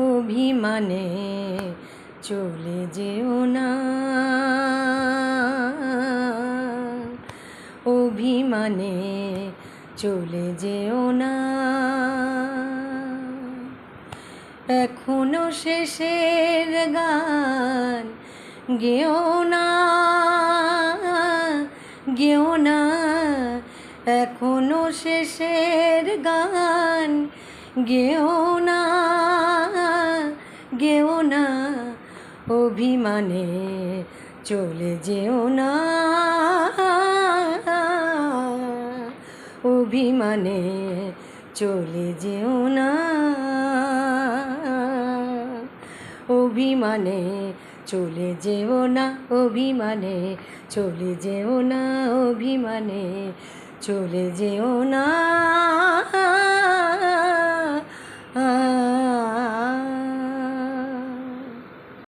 অভিমানে চলে যেও না, অভিমানে চলে যেও না। এখনো শেষের গান গেও না, গেও না, এখনো শেষের গান গেও না, গেও না। অভিমানে চলে যেও না, অভিমানে চলে যেও না, অভিমানে চলে যেও না, অভিমানে চলে যেও না, অভিমানে চলে যেও না।